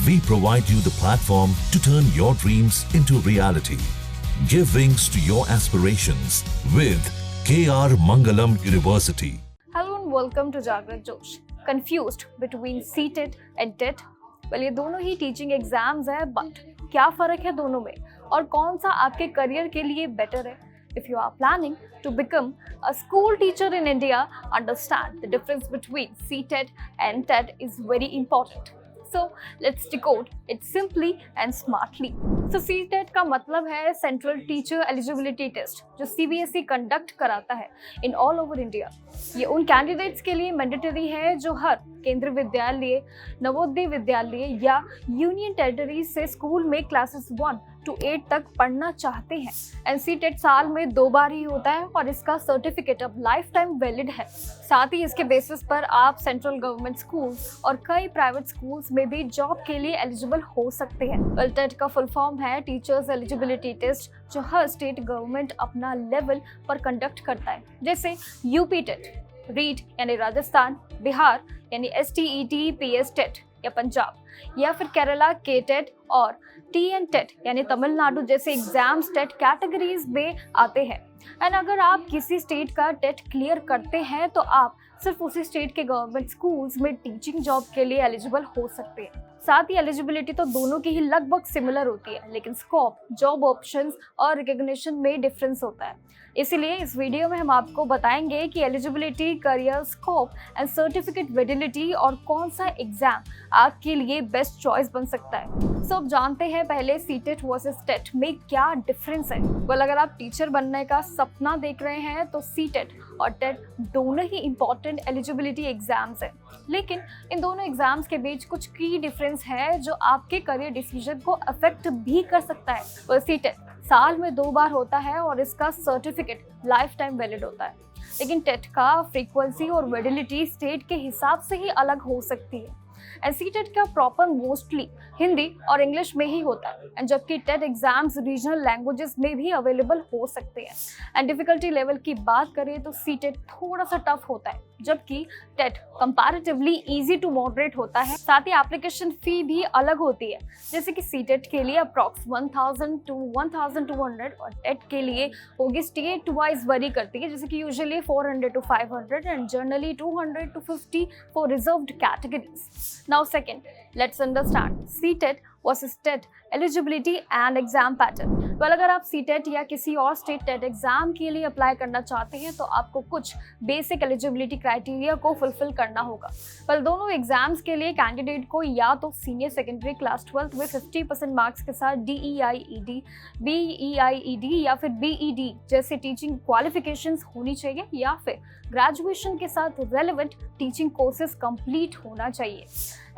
We provide you the platform to turn your dreams into reality. Give wings to your aspirations with KR Mangalam University. Hello and welcome to Jagrat Josh. Confused between CTET and TET? Well, ये दोनों ही teaching exams है, but क्या फर्क है दोनों में और कौन सा आपके करियर के लिए बेटर है? If you are planning to become a school teacher in India, understand the difference between CTET and TET is very important. So let's decode it simply and smartly. So CTET का मतलब है Central Teacher Eligibility Test, जो CBSE conduct कराता है in all over India. ये उन candidates के लिए मैंडेटरी है जो हर केंद्रीय विद्यालय, नवोदय विद्यालय या यूनियन टेरिटरी से स्कूल में क्लासेस 1 to 8 तक पढ़ना चाहते हैं। CTET साल में 2 बार ही होता है और इसका सर्टिफिकेट अब लाइफ टाइम वैलिड है। साथ ही इसके बेसिस पर आप सेंट्रल गवर्नमेंट स्कूल्स और कई प्राइवेट स्कूल्स में भी जॉब के लिए एलिजिबल हो सकते हैं। टेट का फुल फॉर्म है टीचर्स एलिजिबिलिटी टेस्ट, जो हर स्टेट गवर्नमेंट अपना लेवल पर कंडक्ट करता है, जैसे यूपी टेट, रीट यानी राजस्थान, बिहार यानी STET PS टेट या पंजाब, या फिर केरला के टेट और TN टेट यानी तमिलनाडु जैसे एग्जाम्स टेट कैटेगरीज में आते हैं। एंड अगर आप किसी स्टेट का टेट क्लियर करते हैं तो आप सिर्फ उसी स्टेट के गवर्नमेंट स्कूल्स में टीचिंग जॉब के लिए एलिजिबल हो सकते हैं। साथ ही एलिजिबिलिटी तो दोनों की ही लगभग सिमिलर होती है, लेकिन स्कोप, जॉब ऑप्शंस और रिकॉग्निशन में डिफरेंस होता है। इसीलिए इस वीडियो में हम आपको बताएंगे कि eligibility, career, scope and certificate validity और कौन सा एग्जाम आपके लिए बेस्ट चॉइस बन सकता है। सो अब जानते हैं पहले CTET वर्सेस TET में क्या डिफरेंस है। वेल, अगर आप टीचर बनने का सपना देख रहे हैं तो CTET और TET दोनों ही इंपॉर्टेंट एलिजिबिलिटी एग्जाम्स हैं, लेकिन इन दोनों एग्जाम्स के बीच कुछ की डिफरेंस है जो आपके करियर डिसीजन को अफेक्ट भी कर सकता है। वेल, CTET साल में 2 बार होता है और इसका सर्टिफिकेट लाइफ टाइम वैलिड होता है, लेकिन TET का फ्रीक्वेंसी और वैलिडिटी स्टेट के हिसाब से ही अलग हो सकती है। CTET का प्रॉपर मोस्टली हिंदी और इंग्लिश में ही होता है, एंड जबकि TET एग्जाम्स रीजनल लैंग्वेजेस में भी अवेलेबल हो सकते हैं। एंड डिफिकल्टी लेवल की बात करें तो CTET थोड़ा सा टफ होता है, जबकि TET comparatively easy to moderate होता है। साथ ही एप्लीकेशन फी भी अलग होती है, जैसे कि CTET के लिए अप्रॉक्स 1000 to 1200 और TET के लिए होगी स्टेट वाइज वरी करती है, जैसे कि usually 400 to 500 and generally 200 to 50 for reserved categories. Now second, let's understand CTET versus TET eligibility and exam pattern. Well, अगर आप CTET या किसी और स्टेट TET एग्जाम के लिए अप्लाई करना चाहते हैं तो आपको कुछ बेसिक एलिजिबिलिटी क्राइटेरिया को फुलफिल करना होगा। well, दोनों एग्जाम्स के लिए कैंडिडेट को या तो सीनियर सेकेंडरी क्लास 12 में 50% मार्क्स के साथ DEIED, BEIED या फिर BED जैसे टीचिंग क्वालिफिकेशंस होनी चाहिए, या फिर ग्रेजुएशन के साथ रेलेवेंट टीचिंग कोर्सेज कंप्लीट होना चाहिए।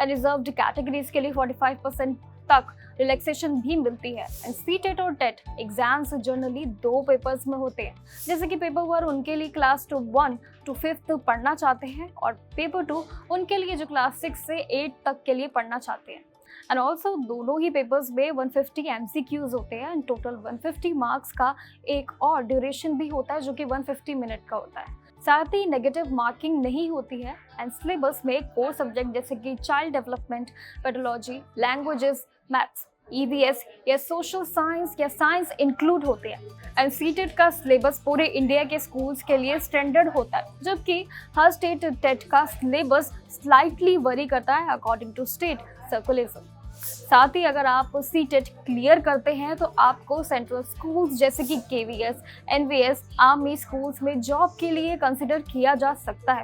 रिजर्व्ड कैटेगरीज के लिए 45% तक रिलैक्सेशन भी मिलती है। एंड CTET और TET एग्जाम्स जनरली 2 पेपर्स में होते हैं, जैसे कि पेपर 1 उनके लिए क्लास 1 to 5th पढ़ना चाहते हैं और पेपर 2 उनके लिए जो क्लास 6 से 8 तक के लिए पढ़ना चाहते हैं। एंड ऑल्सो दोनों ही पेपर्स में 150 MCQs होते हैं एंड टोटल 150 मार्क्स का एक और ड्यूरेशन भी होता है जो कि 150 मिनट का होता है। साथ ही नेगेटिव मार्किंग नहीं होती है एंड सिलेबस में कोर सब्जेक्ट जैसे कि child development, pedology, languages, maths, EVS या सोशल साइंस या साइंस इंक्लूड होते हैं। एंड CTET का सिलेबस पूरे इंडिया के स्कूल्स के लिए स्टैंडर्ड होता है, जबकि हर स्टेट TET का सिलेबस स्लाइटली वरी करता है अकॉर्डिंग टू स्टेट सर्कुलेशन। साथ ही अगर आप CTET क्लियर करते हैं तो आपको सेंट्रल स्कूल्स जैसे कि KVS, NVS, आर्मी स्कूल्स में जॉब के लिए कंसिडर किया जा सकता है।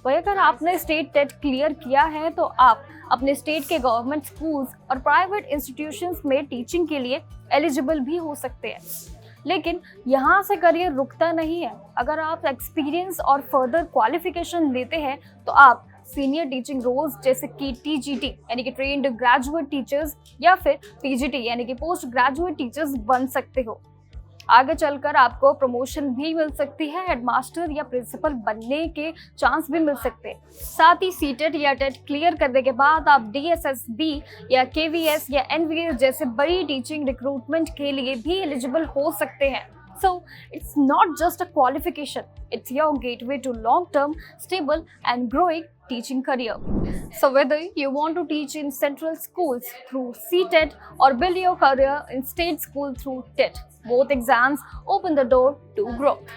वही अगर आपने स्टेट TET क्लियर किया है तो आप अपने स्टेट के गवर्नमेंट स्कूल्स और प्राइवेट इंस्टीट्यूशंस में टीचिंग के लिए एलिजिबल भी हो सकते हैं। लेकिन यहाँ से करियर रुकता नहीं है। अगर आप एक्सपीरियंस और फर्दर क्वालिफिकेशन लेते हैं तो आप सीनियर टीचिंग रोल्स जैसे कि TGT यानी कि ट्रेन्ड ग्रेजुएट टीचर्स या फिर PGT यानी कि पोस्ट ग्रेजुएट टीचर्स बन सकते हो। आगे चलकर आपको प्रमोशन भी मिल सकती है, हेडमास्टर या प्रिंसिपल बनने के चांस भी मिल सकते हैं। साथ ही CTET या TET क्लियर करने के बाद आप DSSB या KVS या NVS जैसे बड़ी टीचिंग रिक्रूटमेंट के लिए भी एलिजिबल हो सकते हैं। So it's not just a qualification, it's your gateway to long-term, stable and growing teaching career. So whether you want to teach in central schools through CTET or build your career in state school through TET, both exams open the door to growth.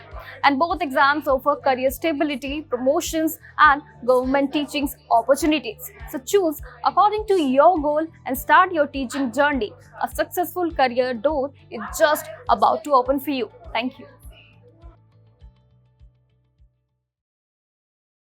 And both exams offer career stability, promotions, and government teaching opportunities. So choose according to your goal and start your teaching journey. A successful career door is just about to open for you. Thank you.